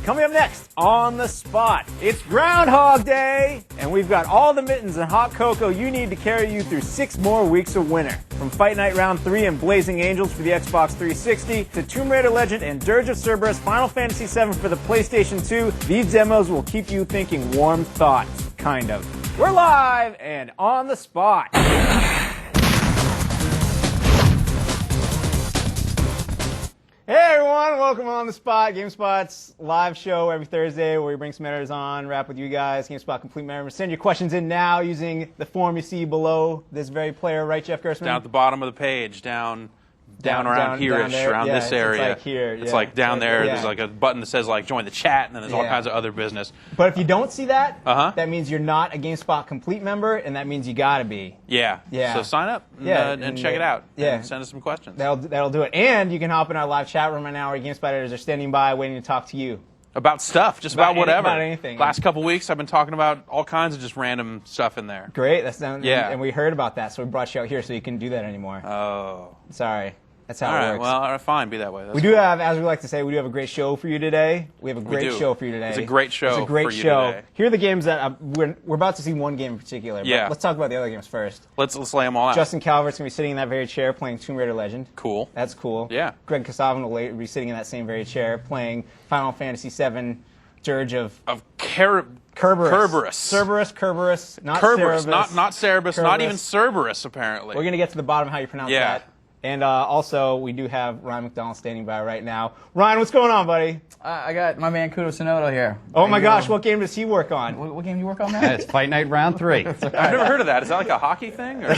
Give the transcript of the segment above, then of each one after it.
Coming up next, On the Spot, it's Groundhog Day, and we've got all the mittens and hot cocoa you need to carry you through 6 more weeks of winter. From Fight Night Round 3 and Blazing Angels for the Xbox 360, to Tomb Raider Legend and Dirge of Cerberus Final Fantasy VII for the PlayStation 2, these demos will keep you thinking warm thoughts, kind of. We're live and on the spot. Hey everyone, welcome On the Spot, GameSpot's live show every Thursday where we bring some editors on, rap with you guys, GameSpot Complete Member. Send your questions in now using the form you see below this very player, right, Jeff Gerstmann? Down at the bottom of the page, down around here-ish, around this area. It's like here. It's like down there, there's like a button that says like join the chat, and then there's all kinds of other business. But if you don't see that, that means you're not a GameSpot Complete member, and that means you gotta be. Yeah. So sign up and check it out. Yeah. And send us some questions. That'll do it. And you can hop in our live chat room right now where GameSpot editors are standing by waiting to talk to you. About stuff, just about whatever. About anything. Last couple weeks, I've been talking about all kinds of just random stuff in there. Great. And we heard about that, so we brought you out here so you couldn't do that anymore. Oh. Sorry. That's how it works. All right, well, fine, be that way. We do have, as we like to say, we do have a great show for you today. We have a great show for you today. It's a great show It's a great for you show. today. Here are the games that we're about to see one game in particular. But let's talk about the other games first. Let's lay them all out. Justin Calvert's going to be sitting in that very chair playing Tomb Raider Legend. Cool. That's cool. Yeah. Greg Kasavin will be sitting in that same very chair playing Final Fantasy VII Dirge of Kerberos. Kerberos. Not Kerberos. Cerebus. Not Cerebus. Not even Cerberus, apparently. We're going to get to the bottom of how you pronounce that. And also, we do have Ryan McDonald standing by right now. Ryan, what's going on, buddy? I got my man Kudo Sonoda here. Oh my gosh, what game does he work on? What game do you work on, man? It's Fight Night Round 3. I've never heard of that. Is that like a hockey thing? Or?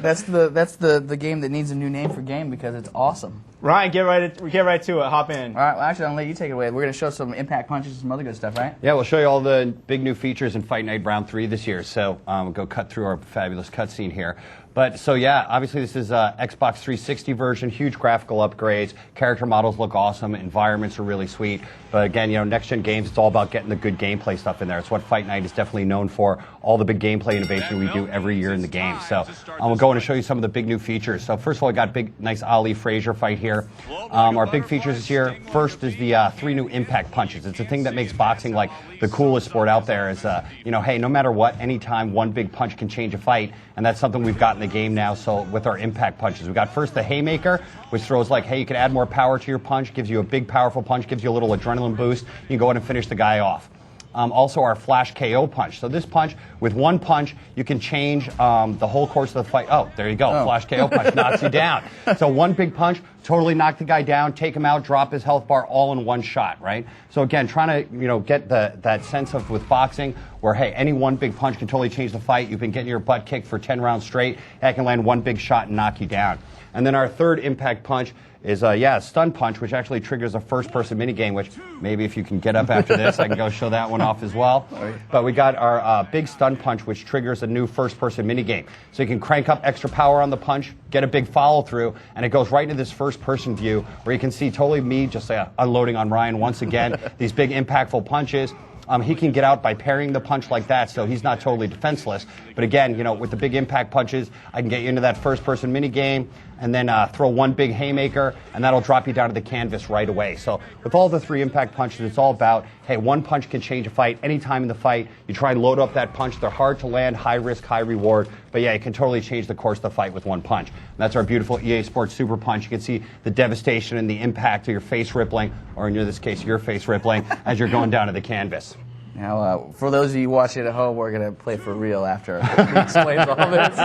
That's the game that needs a new name for game because it's awesome. Ryan, get right to it. Hop in. All right, well, actually, I'll let you take it away. We're going to show some impact punches and some other good stuff, right? Yeah, we'll show you all the big new features in Fight Night Round 3 this year. So we'll go cut through our fabulous cutscene here. But so yeah, obviously this is Xbox 360 version, huge graphical upgrades, character models look awesome, environments are really sweet. But again, next-gen games, it's all about getting the good gameplay stuff in there. It's what Fight Night is definitely known for, all the big gameplay innovation we do every year in the game. So we'll go in and show you some of the big new features. So first of all, I got big, nice Ali Frazier fight here. Our big features this year, first is the 3 new impact punches. It's the thing that makes boxing like the coolest sport out there is, hey, no matter what, anytime one big punch can change a fight, and that's something we've got in the game now. So with our impact punches, we got first the Haymaker, which throws like, hey, you can add more power to your punch, gives you a big powerful punch, gives you a little adrenaline boost. You can go ahead and finish the guy off. Also our Flash KO punch. So this punch, with one punch, you can change the whole course of the fight. Oh, there you go. Flash KO punch knocks you down. So one big punch, totally knock the guy down, take him out, drop his health bar all in one shot, right? So again, trying to get that sense of with boxing where, hey, any one big punch can totally change the fight. You've been getting your butt kicked for 10 rounds straight. That can land one big shot and knock you down. And then our third impact punch is a stun punch, which actually triggers a first-person minigame, which maybe if you can get up after this, I can go show that one off as well. But we got our big stun punch, which triggers a new first-person minigame. So you can crank up extra power on the punch, get a big follow-through, and it goes right into this first-person view where you can see totally me just unloading on Ryan once again, these big impactful punches. He can get out by parrying the punch like that, so he's not totally defenseless. But again, with the big impact punches, I can get you into that first-person minigame and then throw one big haymaker, and that'll drop you down to the canvas right away. So with all the 3 impact punches, it's all about, hey, one punch can change a fight. Anytime in the fight, you try and load up that punch. They're hard to land, high risk, high reward. But yeah, you can totally change the course of the fight with one punch. And that's our beautiful EA Sports Super Punch. You can see the devastation and the impact of your face rippling, or in this case, your face rippling, as you're going down to the canvas. Now, for those of you watching at home, we're going to play for real after he explains all this.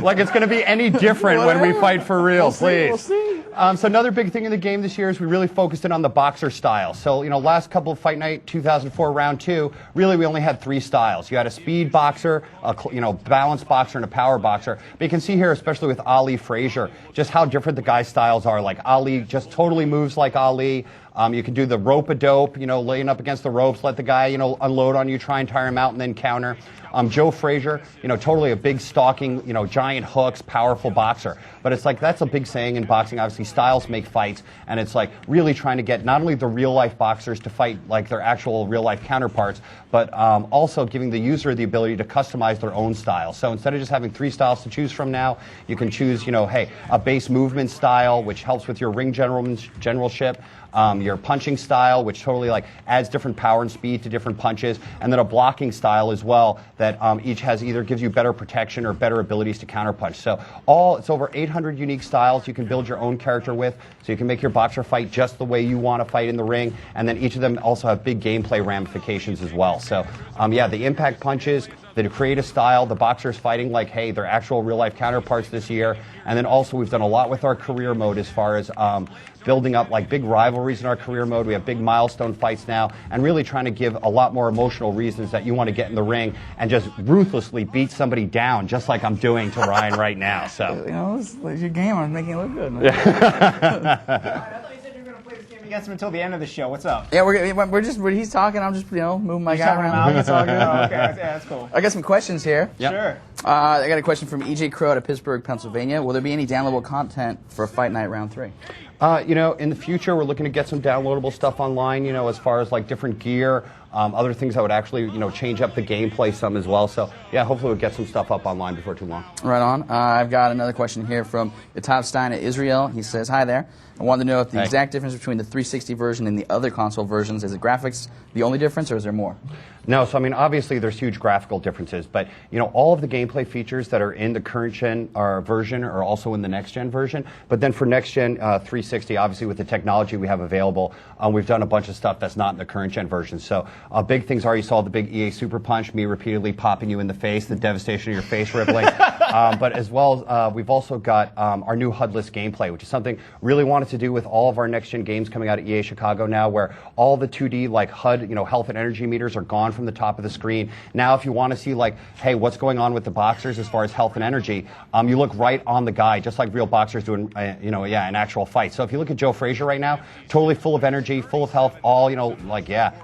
like it's going to be any different when we fight for real, please. We'll see. So another big thing in the game this year is we really focused in on the boxer style. So, last couple of Fight Night 2004 Round 2, really we only had 3 styles. You had a speed boxer, a balanced boxer, and a power boxer. But you can see here, especially with Ali Frazier, just how different the guys' styles are. Like Ali just totally moves like Ali. You can do the rope-a-dope, laying up against the ropes, let the guy, unload on you, try and tire him out, and then counter. Joe Frazier, totally a big stalking, giant hooks, powerful boxer. But it's like, that's a big saying in boxing. Obviously, styles make fights. And it's like really trying to get not only the real-life boxers to fight like their actual real-life counterparts, but also giving the user the ability to customize their own style. So instead of just having 3 styles to choose from now, you can choose, hey, a base movement style, which helps with your ring generalship. your punching style, which totally like adds different power and speed to different punches, and then a blocking style as well that each has either gives you better protection or better abilities to counterpunch. So it's over 800 unique styles you can build your own character with, so you can make your boxer fight just the way you want to fight in the ring, and then each of them also have big gameplay ramifications as well. So yeah, the impact punches, the creative style, the boxers fighting like, hey, they're actual real-life counterparts this year. And then also we've done a lot with our career mode as far as building up like big rivalries in our career mode. We have big milestone fights now, and really trying to give a lot more emotional reasons that you want to get in the ring and just ruthlessly beat somebody down, just like I'm doing to Ryan right now. So it's your game. I'm making it look good, man. Against him until the end of the show. What's up? Yeah, we're just he's talking. I'm just moving my guy around. It's all good. Oh, okay, yeah, that's cool. I got some questions here. Yep. Sure. I got a question from EJ Crow out of Pittsburgh, Pennsylvania. Will there be any downloadable content for Fight Night Round 3? In the future, we're looking to get some downloadable stuff online, as far as like different gear, other things that would actually, change up the gameplay some as well. So, yeah, hopefully we'll get some stuff up online before too long. Right on. I've got another question here from Yatav Stein at Israel. He says, hi there. I wanted to know if the exact difference between the 360 version and the other console versions, is the graphics the only difference, or is there more? No, so I mean, obviously there's huge graphical differences, but all of the gameplay features that are in the current gen version are also in the next gen version. But then for next gen 360, obviously with the technology we have available, we've done a bunch of stuff that's not in the current gen version. So big things are, you saw the big EA Super Punch, me repeatedly popping you in the face, the devastation of your face rippling. But as well, we've also got our new HUD-less gameplay, which is something really wanted to do with all of our next gen games coming out of EA Chicago now, where all the 2D like HUD, health and energy meters are gone from the top of the screen. Now, if you want to see like, hey, what's going on with the boxers as far as health and energy, you look right on the guy, just like real boxers do in, an actual fight. So if you look at Joe Frazier right now, totally full of energy, full of health, all,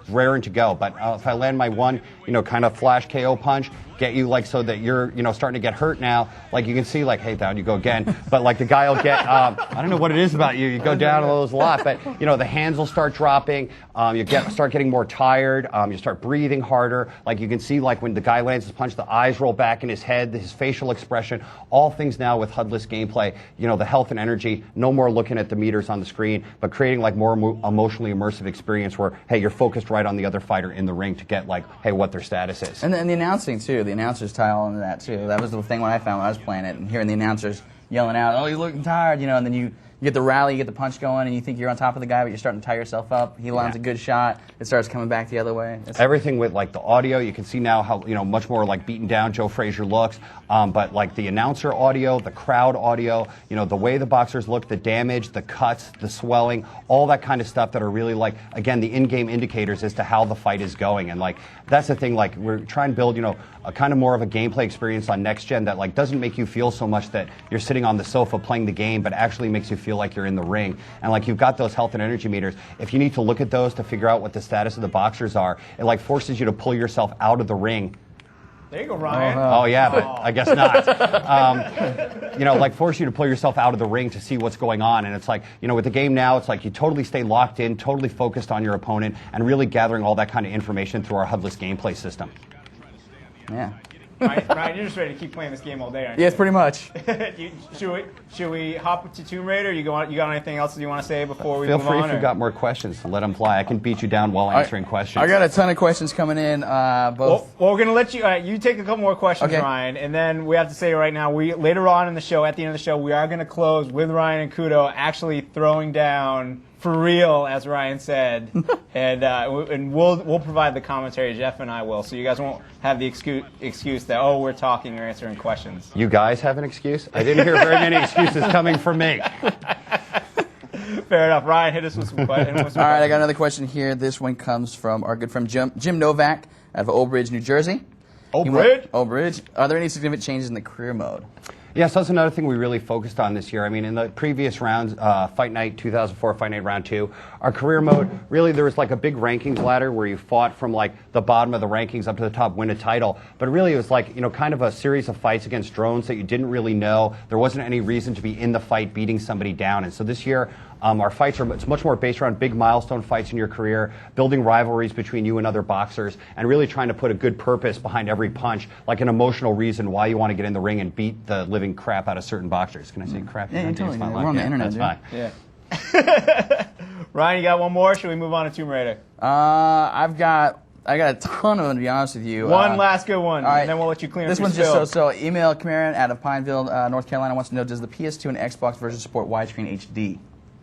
raring to go. But if I land my one, kind of flash KO punch, get you like so that you're starting to get hurt now, like you can see like, hey, down you go again, but like the guy will get I don't know what it is about you go down those a lot, but the hands will start dropping, you start getting more tired, you start breathing harder, like you can see like when the guy lands his punch, the eyes roll back in his head, his facial expression, all things now with HUD-less gameplay, the health and energy, no more looking at the meters on the screen, but creating like more emotionally immersive experience where, hey, you're focused right on the other fighter in the ring to get like, hey, what their status is. And the announcing too, the announcers tie all into that too. That was the thing when I found when I was playing it, and hearing the announcers yelling out, "Oh, you're looking tired," and then you get the rally, you get the punch going, and you think you're on top of the guy, but you're starting to tire yourself up. He lands a good shot, it starts coming back the other way. Everything with like the audio, you can see now how much more like beaten down Joe Frazier looks. But like the announcer audio, the crowd audio, the way the boxers look, the damage, the cuts, the swelling, all that kind of stuff that are really like, again, the in-game indicators as to how the fight is going. And like that's the thing, like we're trying to build a kind of more of a gameplay experience on next gen that like doesn't make you feel so much that you're sitting on the sofa playing the game, but actually makes you feel like you're in the ring. And like you've got those health and energy meters, if you need to look at those to figure out what the status of the boxers are, it like forces you to pull yourself out of the ring. There you go, Ryan. Oh yeah, but I guess not. Like force you to pull yourself out of the ring to see what's going on. And it's like, with the game now, it's like you totally stay locked in, totally focused on your opponent, and really gathering all that kind of information through our HUD-less gameplay system. Yeah. Ryan, you're just ready to keep playing this game all day, aren't you? Yes, pretty much. Should we hop to Tomb Raider? You got anything else that you want to say before we Feel move on? free if you've got more questions to let them fly. I can beat you down while answering questions. I got a ton of questions coming in. Well, we're going to let you you take a couple more questions, okay, Ryan, and then we have to say right now, later on in the show, at the end of the show, we are going to close with Ryan and Kudo actually throwing down for real, as Ryan said, and we'll provide the commentary. Jeff and I will, so you guys won't have the excuse that we're talking or answering questions. You guys have an excuse? I didn't hear very many excuses coming from me. Fair enough. Ryan, hit us with some questions. All right, I got another question here. This one comes from our good friend Jim Novak out of Old Bridge, New Jersey. Old Bridge? Old Bridge. Are there any significant changes in the career mode? Yeah, so that's another thing we really focused on this year. I mean, in the previous rounds, Fight Night 2004, Fight Night Round 2, our career mode, really there was like a big rankings ladder where you fought from like the bottom of the rankings up to the top, win a title. But really it was like, kind of a series of fights against drones that you didn't really know. There wasn't any reason to be in the fight beating somebody down. And so this year, our fights it's much more based around big milestone fights in your career, building rivalries between you and other boxers, and really trying to put a good purpose behind every punch, like an emotional reason why you want to get in the ring and beat the living crap out of certain boxers. Can I say crap? Yeah, totally. We're on the internet, that's fine. Yeah. Ryan, you got one more? Should we move on to Tomb Raider? I got a ton of them, to be honest with you. One last good one, all right. and then we'll let you clean up This your one's spill. just so. Email Cameron out of Pineville, North Carolina wants to know: does the PS2 and Xbox version support widescreen HD?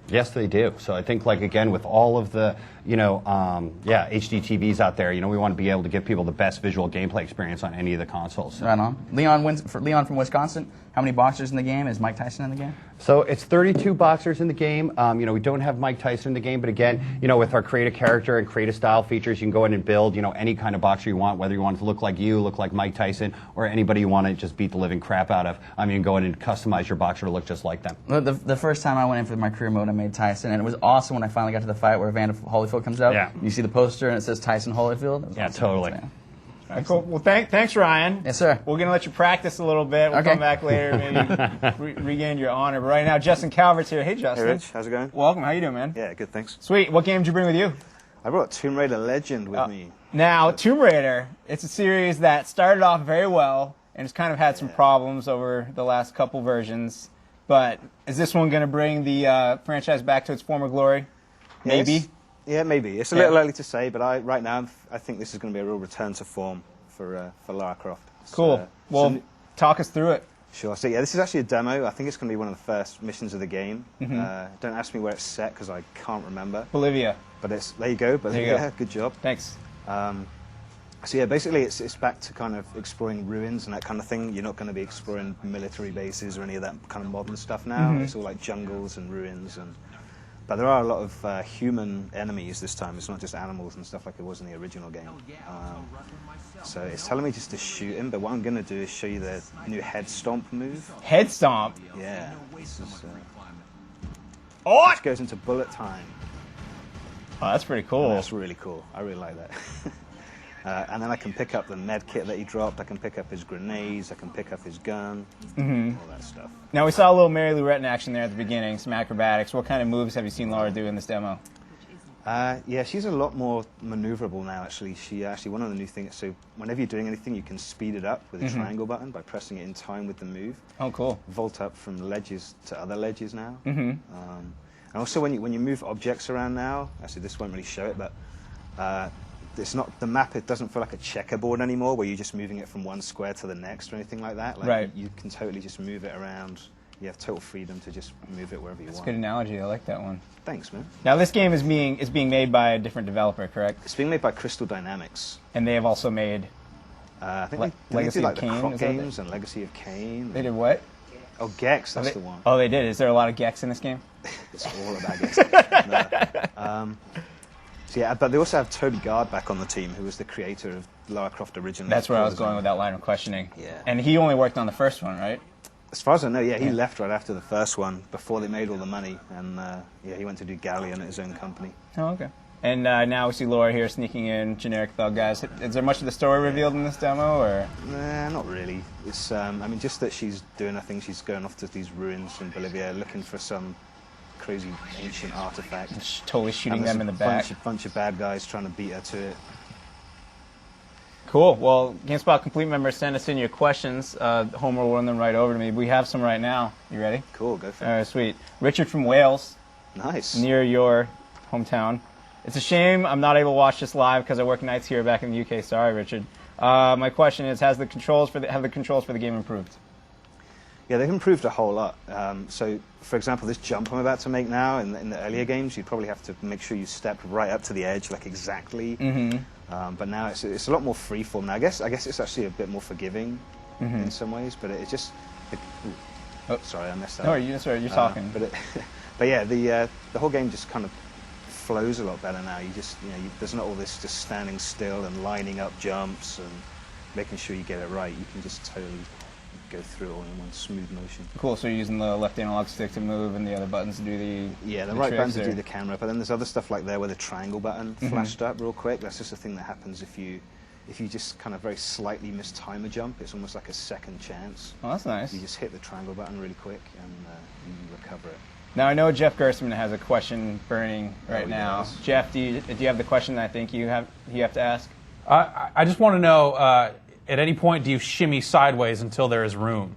Yes, they do. So I think, like, again, with all of the, HD TVs out there, we want to be able to give people the best visual gameplay experience on any of the consoles. Right on. Leon from Wisconsin. How many boxers in the game? Is Mike Tyson in the game? So it's 32 boxers in the game. We don't have Mike Tyson in the game, but again, with our create a character and create a style features, you can go in and build, any kind of boxer you want, whether you want it to look like you, look like Mike Tyson, or anybody you want to just beat the living crap out of. You can go in and customize your boxer to look just like them. The first time I went in for my career mode, I made Tyson, and it was awesome when I finally got to the fight where Evander Holyfield comes out. Yeah. You see the poster and it says Tyson Holyfield. It was Yeah, awesome. totally. Yeah. All right, cool. Well, thanks, Ryan. Yes, sir. We're going to let you practice a little bit. We'll Okay. come back later, maybe regain your honor. But right now, Justin Calvert's here. Hey, Justin. Hey, Rich. How's it going? Welcome. How you doing, man? Yeah, good, thanks. Sweet. What game did you bring with you? I brought Tomb Raider Legend with me. Now, Tomb Raider, it's a series that started off very well and has kind of had some problems over the last couple versions. But is this one going to bring the franchise back to its former glory? Maybe. Yes. Yeah, maybe. It's a little early to say, but right now I think this is going to be a real return to form for Lara Croft. Cool. So, Well, talk us through it. sure. So yeah, this is actually a demo. I think it's going to be one of the first missions of the game. Don't ask me where it's set because I can't remember. Bolivia. But there you go. There you go. Good job. Thanks. So yeah, basically it's back to kind of exploring ruins and that kind of thing. You're not going to be exploring military bases or any of that kind of modern stuff now. It's all like jungles and ruins but there are a lot of human enemies this time. It's not just animals and stuff like it was in the original game. So it's telling me just to shoot him, but what I'm going to do is show you the new head stomp move. Head stomp. Yeah. This is, Oh, this goes into bullet time. that's pretty cool. That's really cool. I really like that. And then I can pick up the med kit that he dropped. I can pick up his grenades. I can pick up his gun. All that stuff. Now, we saw a little Mary Lou Retton action there at the beginning, some acrobatics. What kind of moves have you seen Laura do in this demo? Yeah, she's a lot more maneuverable now, actually. One of the new things, so whenever you're doing anything, you can speed it up with a triangle button by pressing it in time with the move. Oh, cool. Vault up from ledges to other ledges now. And also when you move objects around now, actually this won't really show it, but it's not the map. It doesn't feel like a checkerboard anymore, where you're just moving it from one square to the next or anything like that. Like, right. You can totally just move it around. You have total freedom to just move it wherever you That's a want. good analogy. I like that one. Thanks, man. Now, this game is being made by a different developer, correct? It's being made by Crystal Dynamics. And they have also made. I think Legacy they of did like Kain, the Croc is that games and Legacy of Kain. They did what? Oh, Gex, that's the one. Oh, they did. Is there a lot of Gex in this game? It's all about Gex. No. So yeah, but they also have Toby Gard back on the team, who was the creator of Lara Croft originally. That's where I was going with that line of questioning. Yeah. And he only worked on the first one, right? As far as I know, yeah, he left right after the first one, before they made all the money, and he went to do Galleon at his own company. Oh, okay. And now we see Laura here sneaking in, generic thug guys. Is there much of the story revealed in this demo, or? Nah, not really. It's, just that she's doing her thing. She's going off to these ruins in Bolivia, looking for some crazy ancient artifact. Totally shooting And there's them in the a back. bunch of bad guys trying to beat her to it. Cool. Well, GameSpot Complete members, send us in your questions. Homer will run them right over to me. We have some right now. You ready? Cool, go for All it. right, sweet. Richard from Wales, Nice. near your hometown. It's a shame I'm not able to watch this live because I work nights here back in the UK. Sorry, Richard. My question is, have the controls for the game improved? Yeah, they've improved a whole lot. So, for example, this jump I'm about to make now, in the earlier games, you'd probably have to make sure you stepped right up to the edge, like exactly. But now it's a lot more freeform. Now, I guess it's actually a bit more forgiving in some ways, but it's just. Oh, sorry, I messed up. No, you're talking. But yeah, the whole game just kind of flows a lot better now. There's not all this just standing still and lining up jumps and making sure you get it right. You can just totally go through it all in one smooth motion. Cool, so you're using the left analog stick to move and the other buttons to do the right button tricks, to or? do the camera, but then there's other stuff like there where the triangle button flashed up real quick. That's just a thing that happens if you just kind of very slightly mistime a jump. It's almost like a second chance. Oh, that's nice. You just hit the triangle button really quick and you recover it. Now, I know Jeff Gerstmann has a question burning right now. Yes. Jeff, do you have the question that I think you have to ask? I just want to know, at any point, do you shimmy sideways until there is room?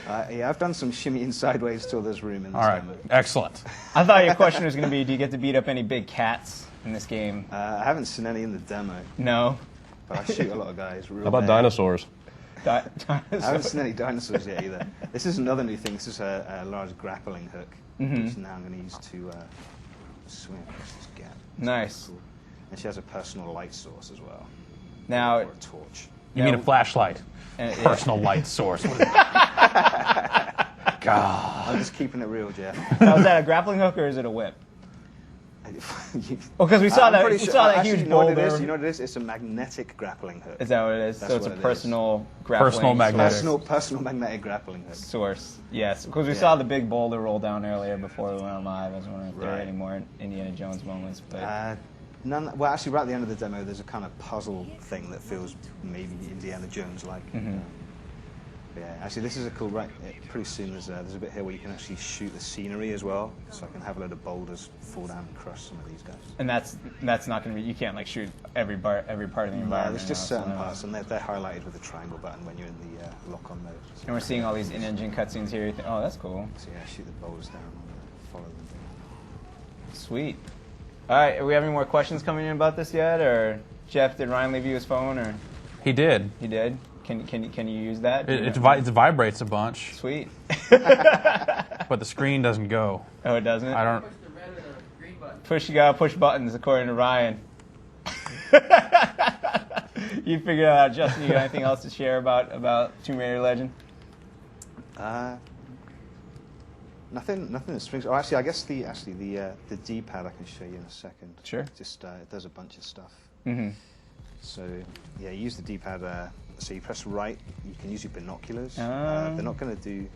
Yeah, I've done some shimmying sideways till there's room in this All right, demo. excellent. I thought your question was going to be, do you get to beat up any big cats in this game? I haven't seen any in the demo, No. but I shoot a lot of guys. How about dinosaurs? I haven't seen any dinosaurs yet either. This is another new thing. This is a large grappling hook, which now I'm going to use to swing across this gap. Nice. Cool. And she has a personal light source as well, Now, or a torch. You mean a flashlight? yeah. Personal light source. What is I'm just keeping it real, Jeff. Now, is that a grappling hook or is it a whip? Well, because we saw I'm that, pretty we sure- saw that actually, huge you know what it boulder. is? You know what it is? It's a magnetic grappling hook. Is that what it is? That's So it's a what it is. personal grappling Personal magnetic. Personal magnetic grappling hook. source. Yes, because we Yeah. saw the big boulder roll down earlier before we went on live. I was wondering if there were Right. any more Indiana Jones moments. But None. Well, actually, right at the end of the demo, there's a kind of puzzle thing that feels maybe Indiana Jones-like. Yeah, actually, this is a cool. Right, pretty soon there's a bit here where you can actually shoot the scenery as well, so I can have a load of boulders fall down and crush some of these guys. and that's not going to be. You can't like shoot every part of the environment. There's just you know, certain so- parts, and they're highlighted with the triangle button when you're in the lock-on mode. And we're seeing all these in-engine cutscenes here. You think, oh, that's cool. So yeah, shoot the boulders down, follow them down. Sweet. All right, do we have any more questions coming in about this yet, or Jeff? Did Ryan leave you his phone, or He did. he did? Can you use that? It vibrates a bunch, Sweet. but the screen doesn't go. Oh, it doesn't. I don't. You gotta push buttons according to Ryan. You figured it out, Justin. You got anything else to share about Tomb Raider Legend? Nothing that springs. Oh, actually, I guess the D-pad I can show you in a second. Sure. Just it does a bunch of stuff. Mm-hmm. So yeah, you use the D-pad. So you press right. You can use your binoculars. Ah. They're not going to do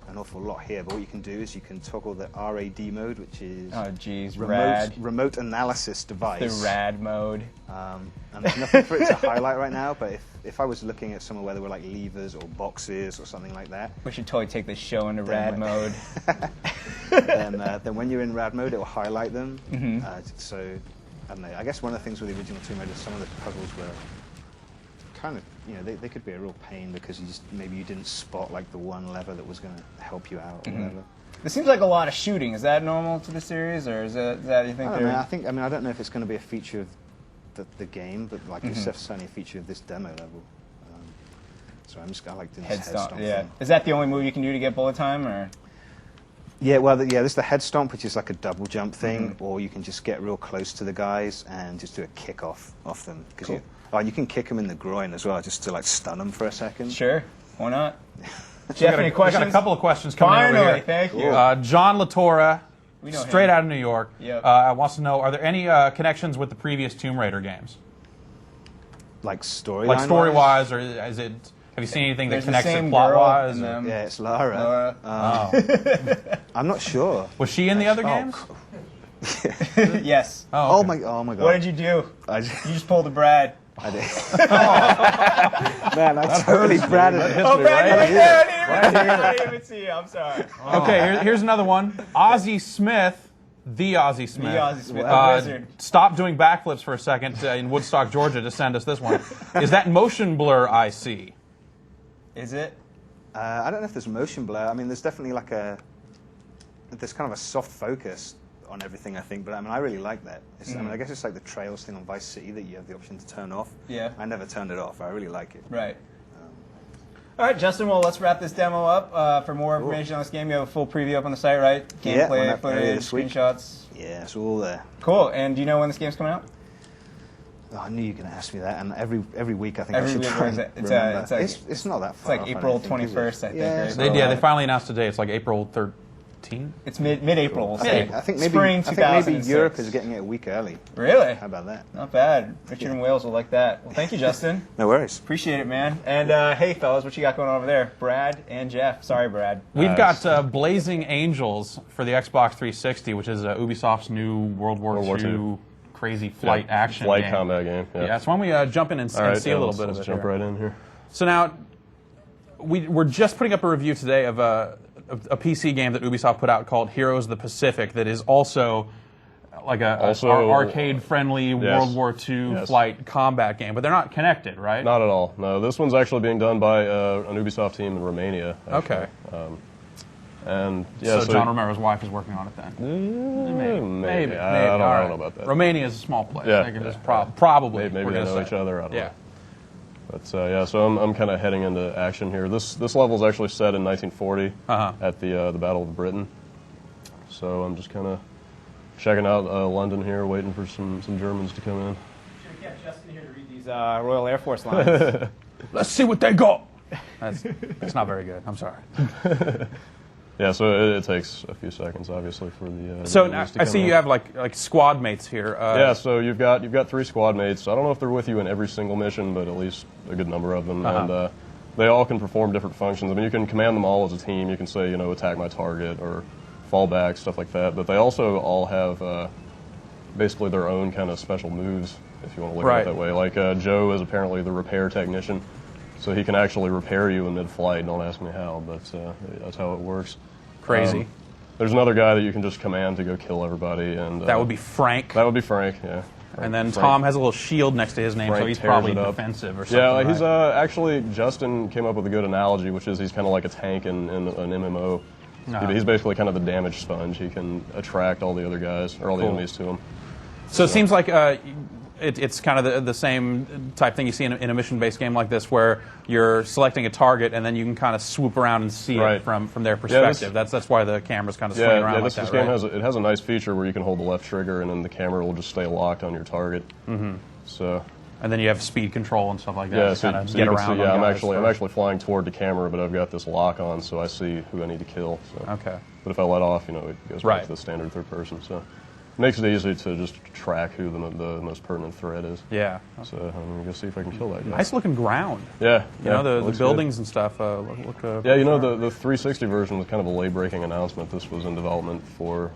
an awful lot here, but what you can do is you can toggle the RAD mode, which is Oh, geez, rad. remote analysis device. The rad mode. And there's nothing for it to highlight right now, but if I was looking at somewhere where there were like levers or boxes or something like that, We should totally take this show into Then rad when- mode. then when you're in rad mode, it will highlight them. Mm-hmm. So I don't know. I guess one of the things with the original Tomb Raider, some of the puzzles were kind of, they could be a real pain because maybe you didn't spot like the one lever that was going to help you out or whatever. This seems like a lot of shooting. Is that normal to the series, or is that you think? I don't know. I don't know if it's going to be a feature of the game, but like Mm-hmm. it's certainly a feature of this demo level. So I like doing Head this head stomp? stomp Yeah. thing. Is that the only move you can do to get bullet time, or? Yeah, well, this is the head stomp, which is like a double jump thing, Mm-hmm. or you can just get real close to the guys and just do a kick off them. Cool. You can kick them in the groin as well, just to like stun them for a second. Sure. Why not? Jeff, any We questions? got a couple of questions coming in over Finally, here. thank you. John Latorra, We know straight him. out of New York, Yep. wants to know: are there any connections with the previous Tomb Raider games, Like story. like story-wise, or is it? Have you seen anything There's that the connects it same plot-wise? girl in or- them. Yeah, it's Lara. Laura. Oh, I'm not sure. was she in the other Oh, games? Yes. Oh, Oh okay. my god. What did you do? I You just pulled a Brad. did. Man, I totally bratted it. Oh, Brad, you right there. I didn't even see you. I'm sorry. Okay, here's another one. Ozzy Smith, the Ozzy Smith. The Ozzy Smith, the wizard. Stop doing backflips for a second in Woodstock, Georgia, to send us this one. Is that motion blur I see? Is it? I don't know if there's motion blur. I mean, there's definitely there's kind of a soft focus on everything, I think. But I mean, I really like that. I guess it's like the trails thing on Vice City that you have the option to turn off. Yeah. I never turned it off. I really like it. Right. All right, Justin, well, let's wrap this demo up. For more information on this game, you have a full preview up on the site, right? Yeah, Gameplay, went up earlier footage, this week. screenshots. Yeah, it's all there. Cool. And do you know when this game's coming out? Oh, I knew you were going to ask me that, and every week I think Every I should week, try what and is it? It's, remember. it's like- It's not that It's far like off, I April don't think, is it? 21st, I think, Yeah, right? it's They not bad. finally announced today. It's like April 13th. It's mid-April, we'll say. I think maybe Spring I think 2006. maybe Europe is getting it a week early. Really? How about that? Not bad. Richard and Wales will like that. Well, thank you, Justin. No worries. Appreciate it, man. And hey, fellas, what you got going on over there? Brad and Jeff. Sorry, Brad. We've got Blazing Angels for the Xbox 360, which is Ubisoft's new World War II crazy flight action flight game. combat game. Yeah. So why don't we jump in and, All right, see a little bit of let's it jump here. right in here. So now, we're just putting up a review today of a PC game that Ubisoft put out called Heroes of the Pacific that is also like a Also- arcade-friendly Yes. World War II Yes. flight combat game, but they're not connected, right? Not at all. No, this one's actually being done by an Ubisoft team in Romania. Actually. Okay. And yeah, so John Romero's wife is working on it then. maybe. All I don't right. know about that. Romania is a small place. Yeah, They can just yeah. probably. Maybe we're they gonna know say. each other. I don't Yeah. know. But yeah, so I'm kind of heading into action here. This level is actually set in 1940 at the Battle of Britain. So I'm just kind of checking out London here, waiting for some Germans to come in. Should have kept Justin here to read these Royal Air Force lines. Let's see what they got. That's not very good. I'm sorry. Yeah, so it takes a few seconds, obviously, for the. So the enemies to I come see in. you have like squad mates here. Yeah, so you've got 3 squad mates. I don't know if they're with you in every single mission, but at least a good number of them, and they all can perform different functions. I mean, you can command them all as a team. You can say, attack my target or fall back, stuff like that. But they also all have basically their own kind of special moves, if you want to look at it that way. Like Joe is apparently the repair technician, so he can actually repair you in mid-flight. Don't ask me how, but that's how it works. Crazy. There's another guy that you can just command to go kill everybody, and That would be Frank. That would be Frank, yeah. And then Frank. Tom has a little shield next to his name, Frank so he's tears probably it up. defensive or something. Yeah, he's right? actually, Justin came up with a good analogy, which is he's kind of like a tank in an MMO. He's basically kind of the damage sponge. He can attract all the other guys, or all the enemies to him. So it seems like it's kind of the same type thing you see in a mission-based game like this, where you're selecting a target and then you can kind of swoop around and see it from their perspective. That's why the camera's kind of swinging around like that, this game right? has a nice feature where you can hold the left trigger and then the camera will just stay locked on your target. Mm-hmm. So. And then you have speed control and stuff like that. Yeah, to so, kind of so get you can around. see, yeah, on I'm guys actually flying toward the camera, but I've got this lock on, so I see who I need to kill. So. Okay. But if I let off, it goes back to the standard third person. So it makes it easy to just track who the most pertinent threat is. Yeah. So I'm gonna go see if I can kill that guy. Nice looking ground. Yeah. The buildings and stuff look yeah, the 360 version was kind of a late-breaking announcement. This was in development for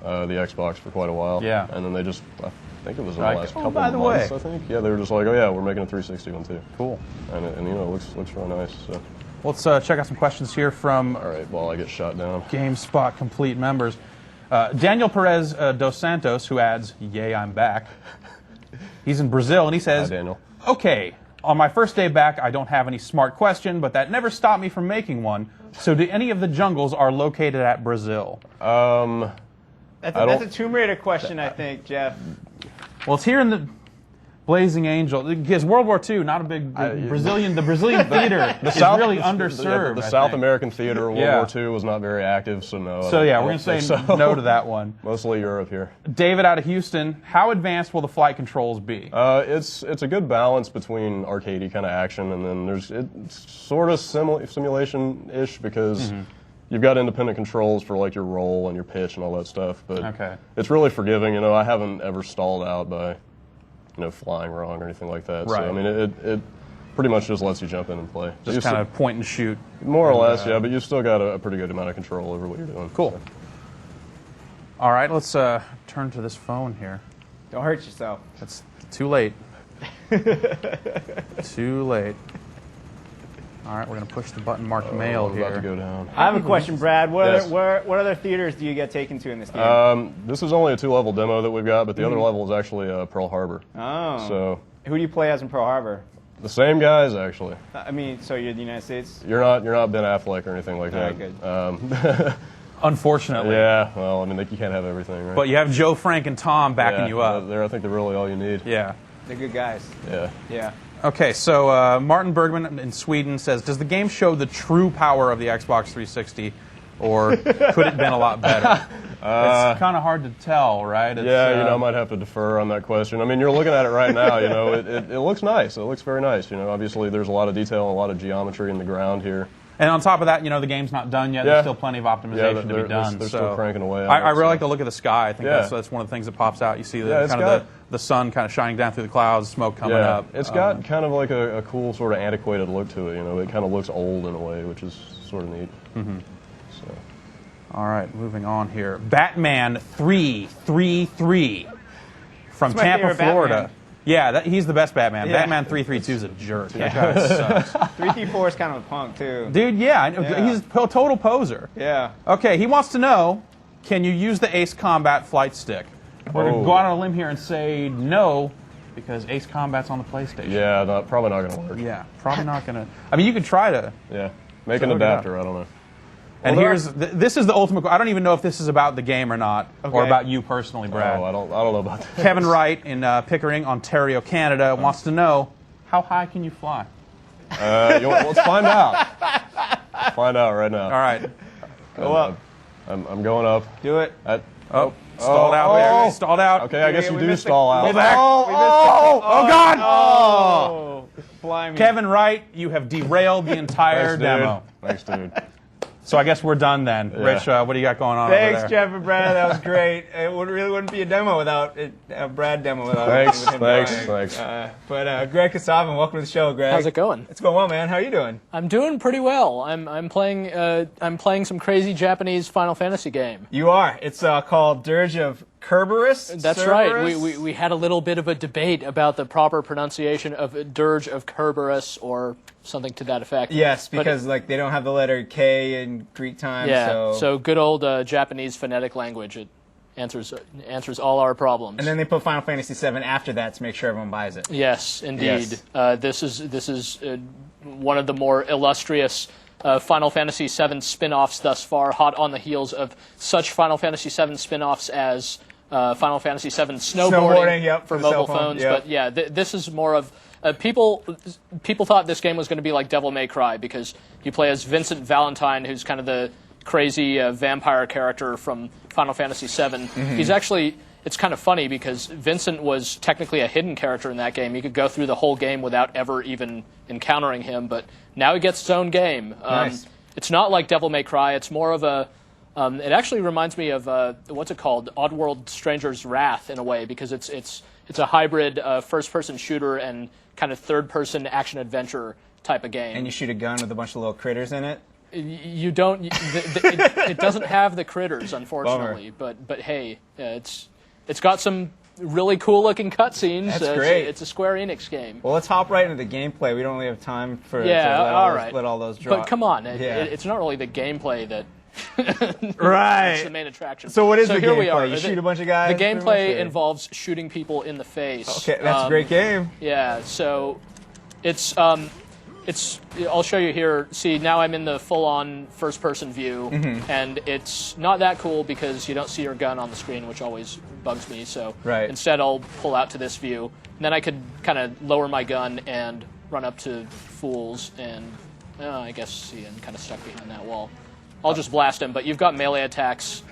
the Xbox for quite a while. Yeah. And then they just, I think it was in the last couple by of the months, way. I think. Yeah, they were just like, oh yeah, we're making a 360 one too. Cool. And it looks really nice. So. Let's check out some questions here from All right, while I get shot down. GameSpot Complete members. Daniel Perez dos Santos, who adds, "Yay, I'm back." He's in Brazil, and he says, Hi, Daniel. "Okay, on my first day back, I don't have any smart question, but that never stopped me from making one. So do any of the jungles are located at Brazil?" That's a Tomb Raider question, I think, Jeff. Well, it's here in the Blazing Angel. Because World War II, not a big the Brazilian theater is really underserved. The I South think. American theater of World War II was not very active, so no. So yeah, I we're don't going to say think so. no to that one. Mostly Europe here. David out of Houston, how advanced will the flight controls be? It's a good balance between arcadey kind of action, and then it's sort of simulation-ish because you've got independent controls for like your roll and your pitch and all that stuff. But it's really forgiving. I haven't ever stalled out by flying wrong or anything like that. Right. So I mean, it pretty much just lets you jump in and play. Just kind of point and shoot. More or less, yeah. But you've still got a pretty good amount of control over what you're doing. Cool. So. All right, let's turn to this phone here. Don't hurt yourself. It's too late. Too late. All right, we're going to push the button marked mail We're about to here. go down. I have a question, Brad. Yes. What other theaters do you get taken to in this game? This is only a 2-level demo that we've got, but the other level is actually Pearl Harbor. Oh. So Who do you play as in Pearl Harbor? the same guys, actually. I mean, so you're the United States? You're not Ben Affleck or anything like All right, that. good. Unfortunately. Yeah, well, I mean, you can't have everything, right? But you have Joe, Frank, and Tom backing you up. I think they're really all you need. Yeah. They're good guys. Yeah. Yeah. Okay, so Martin Bergman in Sweden says, does the game show the true power of the Xbox 360, or could it have been a lot better? It's kind of hard to tell, right? It's, I might have to defer on that question. I mean, you're looking at it right now, it looks nice. It looks very nice. Obviously there's a lot of detail and a lot of geometry in the ground here. And on top of that, the game's not done yet. There's still plenty of optimization to be done. They're still cranking away. I really like the look of the sky. I think Yeah. that's one of the things that pops out. You see the sun kind of shining down through the clouds, smoke coming up. It's got kind of like a cool sort of antiquated look to it. It kind of looks old in a way, which is sort of neat. Mm-hmm. So. All right, moving on here. Batman 333 from That's my Tampa, favorite Florida. Batman. Yeah, he's the best Batman. Yeah. Batman 332 is a jerk. That guy sucks. 334 is kind of a punk, too. Dude, he's a total poser. Yeah. Okay, he wants to know, can you use the Ace Combat flight stick? We're going to go out on a limb here and say no, because Ace Combat's on the PlayStation. Yeah, probably not going to work. Yeah, probably not going to. I mean, you could try to. Yeah, make an adapter. I don't know. And this is the ultimate. I don't even know if this is about the game or not, or about you personally, Brad. Oh, I don't know about that. Kevin Wright in Pickering, Ontario, Canada, wants to know, how high can you fly? Let's find out. Find out right now. All right. Go up. I'm going up. Do it. Stalled out there. Stalled out. Okay, I guess you do stall out. Oh, God! Oh, blimey. Kevin Wright, you have derailed the entire Thanks, demo. Thanks, dude. So I guess we're done then. Yeah. Rich, what do you got going on over Thanks, there? Jeff and Brad. That was great. It really wouldn't be a demo without a Brad demo without Thanks, with him thanks. But Greg Kasavin, welcome to the show, Greg. How's it going? It's going well, man. How are you doing? I'm doing pretty well. I'm playing some crazy Japanese Final Fantasy game. You are. It's called Dirge of Kerberos. That's right. We had a little bit of a debate about the proper pronunciation of Dirge of Kerberos or something to that effect. Yes, because they don't have the letter K in Greek time. Yeah. So good old Japanese phonetic language. It answers all our problems. And then they put Final Fantasy VII after that to make sure everyone buys it. Yes, indeed. Yes. This is one of the more illustrious Final Fantasy VII spin-offs thus far, hot on the heels of such Final Fantasy VII spin-offs as Final Fantasy VII Snowboarding for for the mobile cell phone, phones. yep. But yeah, this is more of people thought this game was going to be like Devil May Cry because you play as Vincent Valentine, who's kind of the crazy vampire character from Final Fantasy VII. He's actually, it's kind of funny because Vincent was technically a hidden character in that game. You could go through the whole game without ever even encountering him, but now he gets his own game. Nice. It's not like Devil May Cry. It's more of a... it actually reminds me of, what's it called? Oddworld Stranger's Wrath, in a way, because it's a hybrid first-person shooter and kind of third-person action-adventure type of game. And you shoot a gun with a bunch of little critters in it. You don't... it doesn't have the critters, unfortunately. But hey, it's got some really cool-looking cutscenes. That's great. It's a Square Enix game. Well, let's hop right into the gameplay. We don't really have time for let all those drop. But come on, it's not really the gameplay that... Right. It's the main attraction. So what is the here gameplay? we are. You shoot a bunch of guys? The gameplay involves shooting people in the face. Okay, that's a great game. Yeah, so it's I'll show you here. See, now I'm in the full-on first-person view, and it's not that cool because you don't see your gun on the screen, which always bugs me. So instead, I'll pull out to this view. And then I could kind of lower my gun and run up to fools, and I guess see, I'm kind of stuck behind that wall. I'll just blast him, but you've got melee attacks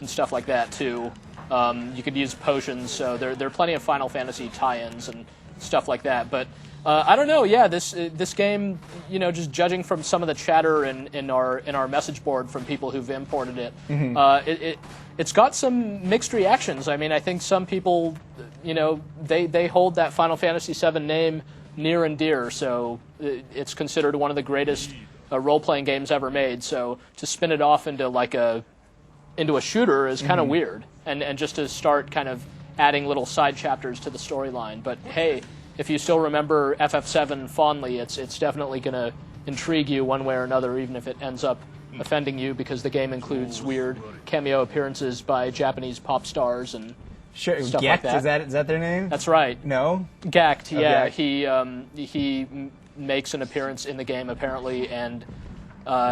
and stuff like that too. You could use potions, so there are plenty of Final Fantasy tie-ins and stuff like that. But I don't know. Yeah, this game, just judging from some of the chatter in our message board from people who've imported it, it's got some mixed reactions. I mean, I think some people, they hold that Final Fantasy VII name near and dear, so it's considered one of the greatest role-playing games ever made. So to spin it off into a shooter is kind of weird, and just to start kind of adding little side chapters to the storyline. But hey, if you still remember FF7 fondly, it's definitely going to intrigue you one way or another, even if it ends up offending you, because the game includes weird cameo appearances by Japanese pop stars and stuff like that. Is that their name? That's right. No? Gact, yeah. Gact. He makes an appearance in the game, apparently, and